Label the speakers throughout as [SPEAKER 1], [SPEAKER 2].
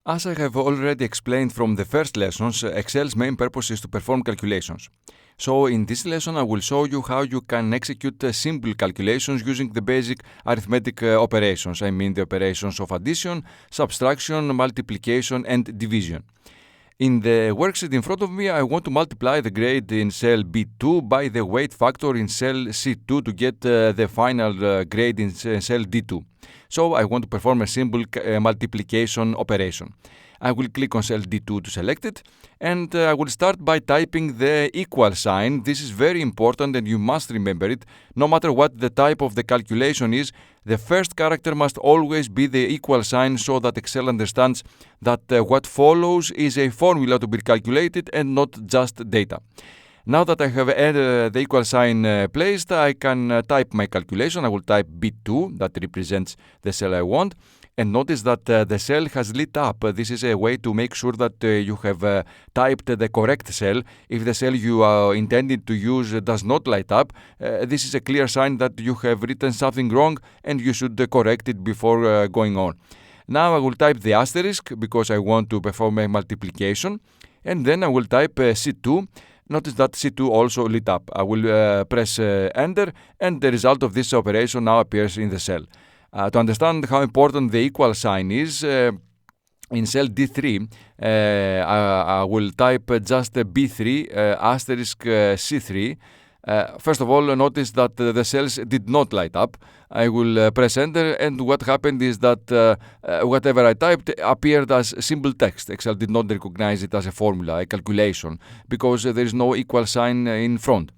[SPEAKER 1] As I have already explained from the first lessons, Excel's main purpose is to perform calculations. So in this lesson I will show you how you can execute simple calculations using the basic arithmetic operations. I mean the operations of addition, subtraction, multiplication and division. In the worksheet in front of me, I want to multiply the grade in cell B2 by the weight factor in cell C2 to get the final grade in cell D2. So I want to perform a simple multiplication operation. I will click on cell D2 to select it, and I will start by typing the equal sign. This is very important and you must remember it. No matter what the type of the calculation is, the first character must always be the equal sign so that Excel understands that what follows is a formula to be calculated and not just data. Now that I have the equal sign placed, I can type my calculation. I will type B2, that represents the cell I want. And notice that the cell has lit up. This is a way to make sure that you have typed the correct cell. If the cell you are intended to use does not light up, this is a clear sign that you have written something wrong and you should correct it before going on. Now I will type the asterisk because I want to perform a multiplication. And then I will type C2. Notice that C2 also lit up. I will press Enter, and the result of this operation now appears in the cell. To understand how important the equal sign is, in cell D3, I will type just B3 asterisk C3. First of all, notice that the cells did not light up. I will press Enter, and what happened is that whatever I typed appeared as simple text. Excel did not recognize it as a formula, a calculation, because there is no equal sign in front.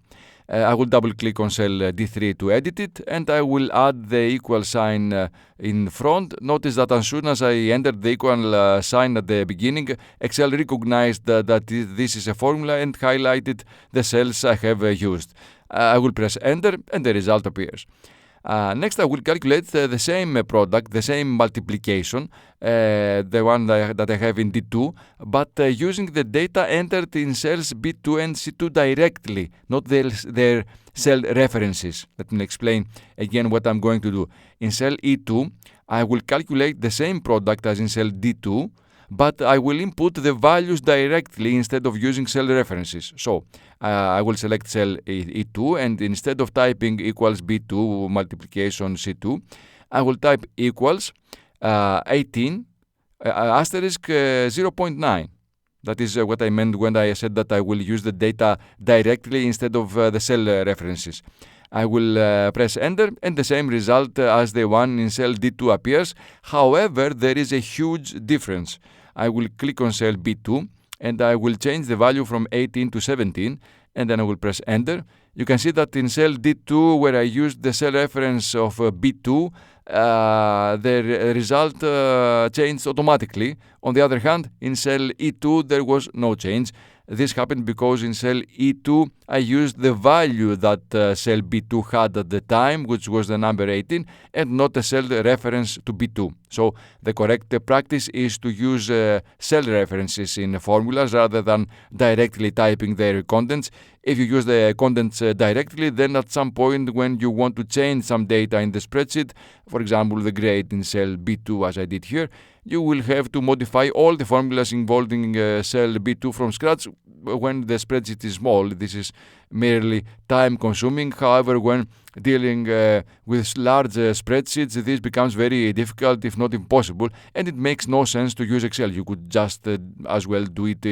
[SPEAKER 1] I will double click on cell D3 to edit it, and I will add the equal sign in front. Notice that as soon as I entered the equal sign at the beginning, Excel recognized that this is a formula and highlighted the cells I have used. I will press Enter, and the result appears. Next, I will calculate the same product, the same multiplication, the one that I have in D2, but using the data entered in cells B2 and C2 directly, not their cell references. Let me explain again what I'm going to do. In cell E2, I will calculate the same product as in cell D2, but I will input the values directly instead of using cell references. So I will select cell E2, and instead of typing equals B2 multiplication C2, I will type equals 18 asterisk 0.9. That is what I meant when I said that I will use the data directly instead of the cell references. I will press Enter, and the same result as the one in cell D2 appears. However, there is a huge difference. I will click on cell B2, and I will change the value from 18 to 17, and then I will press Enter. You can see that in cell D2, where I used the cell reference of B2, the result changed automatically. On the other hand, in cell E2, there was no change. This happened because in cell E2, I used the value that cell B2 had at the time, which was the number 18, and not a cell reference to B2. So the correct practice is to use cell references in formulas rather than directly typing their contents. If you use the contents directly, then at some point when you want to change some data in the spreadsheet, for example, the grade in cell B2 as I did here, you will have to modify all the formulas involving cell B2 from scratch. When the spreadsheet is small, this is merely time consuming. However, when dealing with large spreadsheets, this becomes very difficult, if not impossible, and it makes no sense to use Excel. You could just as well do it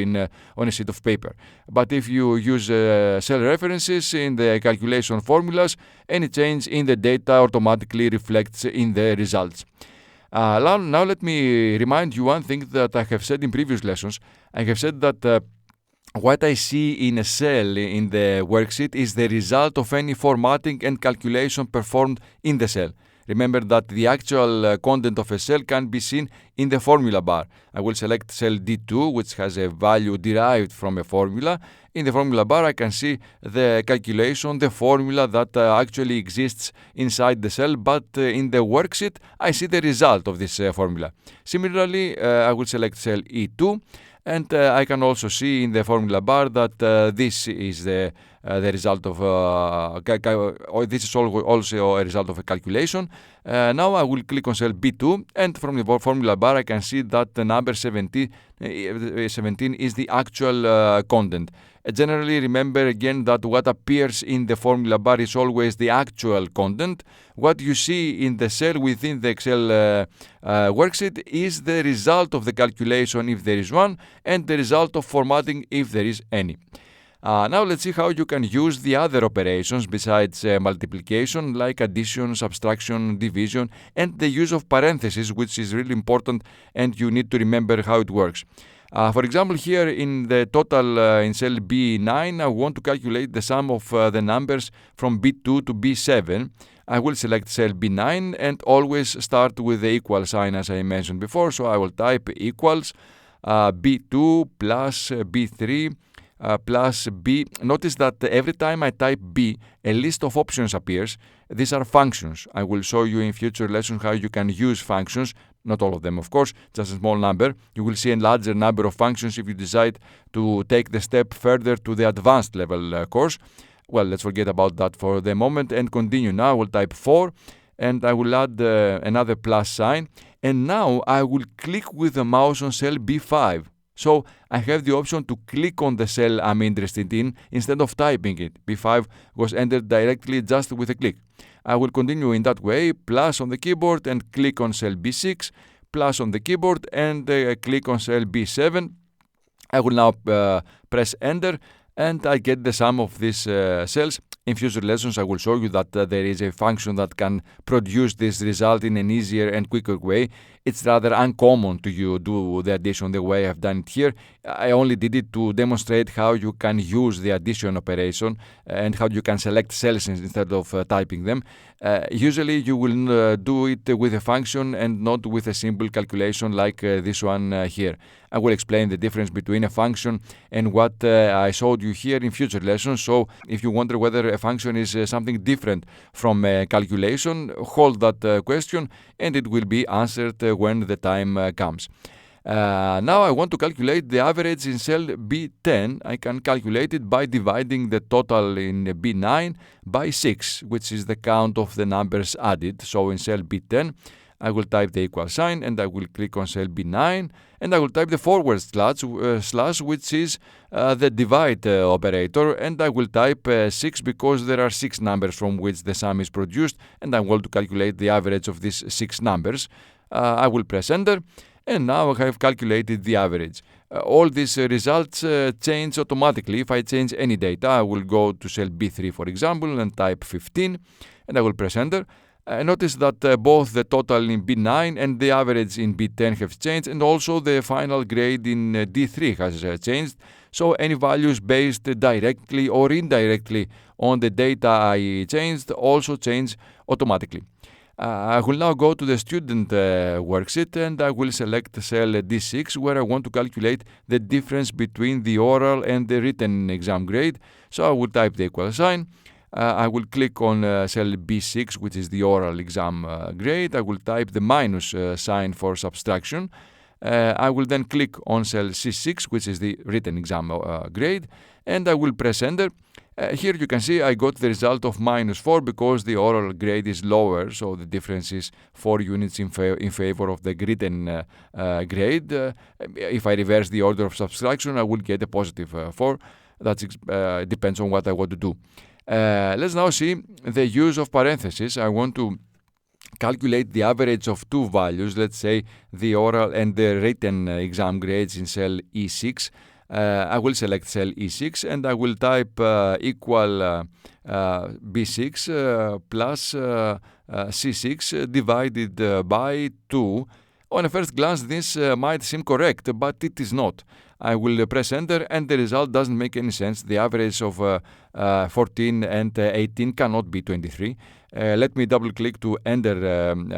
[SPEAKER 1] on a sheet of paper. But if you use cell references in the calculation formulas, any change in the data automatically reflects in the results. Now let me remind you one thing that I have said in previous lessons. I have said that what I see in a cell in the worksheet is the result of any formatting and calculation performed in the cell. Remember that the actual content of a cell can be seen in the formula bar. I will select cell D2, which has a value derived from a formula. In the formula bar, I can see the calculation, the formula that actually exists inside the cell, but in the worksheet, I see the result of this formula. Similarly, I will select cell E2, and I can also see in the formula bar that this is the result of this is also a result of a calculation. Now I will click on cell B2, and from the formula bar I can see that the number 17 is the actual content. Generally, remember again that what appears in the formula bar is always the actual content. What you see in the cell within the Excel worksheet is the result of the calculation if there is one, and the result of formatting if there is any. Now let's see how you can use the other operations besides multiplication, like addition, subtraction, division, and the use of parentheses, which is really important, and you need to remember how it works. For example, here in the total in cell B9, I want to calculate the sum of the numbers from B2 to B7. I will select cell B9 and always start with the equal sign as I mentioned before. So I will type equals B2 plus B3 plus B. Notice that every time I type B, a list of options appears. These are functions. I will show you in future lessons how you can use functions. Not all of them, of course, just a small number. You will see a larger number of functions if you decide to take the step further to the advanced level course. Well, let's forget about that for the moment and continue. Now I will type 4 and I will add another plus sign. And now I will click with the mouse on cell B5. So I have the option to click on the cell I'm interested in instead of typing it. B5 was entered directly just with a click. I will continue in that way, plus on the keyboard and click on cell B6, plus on the keyboard and click on cell B7. I will now press enter and I get the sum of these cells. In future lessons, I will show you that there is a function that can produce this result in an easier and quicker way. It's rather uncommon to do the addition the way I've done it here. I only did it to demonstrate how you can use the addition operation and how you can select cells instead of typing them. Usually you will do it with a function and not with a simple calculation like this one here. I will explain the difference between a function and what I showed you here in future lessons. So if you wonder whether a function is something different from a calculation, hold that question and it will be answered when the time comes. Now I want to calculate the average in cell B10. I can calculate it by dividing the total in B9 by 6, which is the count of the numbers added. So in cell B10, I will type the equal sign and I will click on cell B9 and I will type the forward slash which is the divide operator, and I will type 6 because there are 6 numbers from which the sum is produced and I want to calculate the average of these 6 numbers. I will press enter and now I have calculated the average. All these results change automatically. If I change any data, I will go to cell B3 for example and type 15 and I will press enter. Notice that both the total in B9 and the average in B10 have changed, and also the final grade in D3 has changed. So any values based directly or indirectly on the data I changed also change automatically. I will now go to the student worksheet and I will select cell D6 where I want to calculate the difference between the oral and the written exam grade. So I will type the equal sign. I will click on cell B6, which is the oral exam grade. I will type the minus sign for subtraction. I will then click on cell C6, which is the written exam grade, and I will press enter. Here you can see I got the result of -4 because the oral grade is lower, so the difference is 4 units in favor of the written grade. If I reverse the order of subtraction, I will get a positive 4. That depends on what I want to do. Let's now see the use of parentheses. I want to calculate the average of two values, let's say the oral and the written exam grades in cell E6. I will select cell E6 and I will type equal B6 plus C6 divided by 2. On a first glance, this might seem correct, but it is not. I will press enter and the result doesn't make any sense. The average of 14 and 18 cannot be 23. Let me double click to enter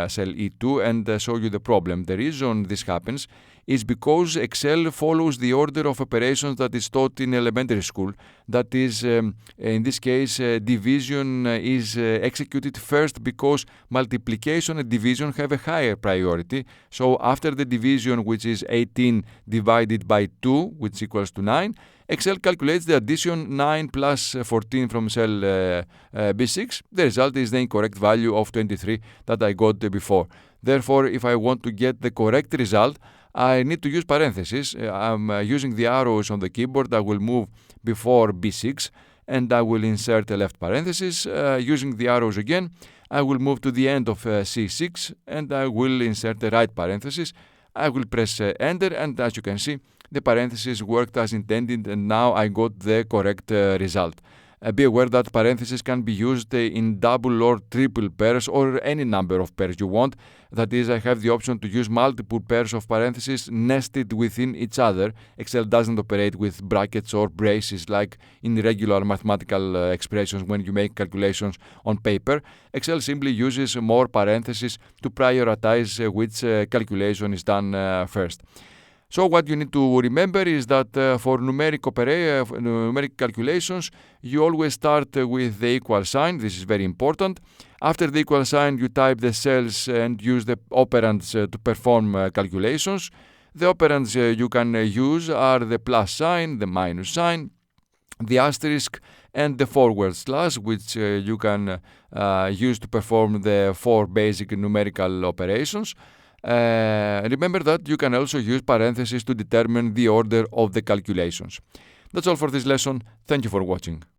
[SPEAKER 1] cell E2 and show you the problem. The reason this happens is because Excel follows the order of operations that is taught in elementary school. That is, in this case, division is executed first because multiplication and division have a higher priority. So after the division, which is 18 divided by 2, which equals to 9, Excel calculates the addition 9 plus 14 from cell B6. The result is the incorrect value of 23 that I got before. Therefore, if I want to get the correct result, I need to use parentheses. I'm using the arrows on the keyboard. I will move before B6 and I will insert a left parenthesis. Using the arrows again, I will move to the end of C6 and I will insert the right parenthesis. I will press enter, and as you can see, the parentheses worked as intended, and now I got the correct result. Be aware that parentheses can be used in double or triple pairs or any number of pairs you want. That is, I have the option to use multiple pairs of parentheses nested within each other. Excel doesn't operate with brackets or braces like in regular mathematical expressions when you make calculations on paper. Excel simply uses more parentheses to prioritize which calculation is done first. So what you need to remember is that for numeric calculations, you always start with the equal sign. This is very important. After the equal sign, you type the cells and use the operands to perform calculations. The operands you can use are the plus sign, the minus sign, the asterisk, and the forward slash, which you can use to perform the 4 basic numerical operations. Remember that you can also use parentheses to determine the order of the calculations. That's all for this lesson. Thank you for watching.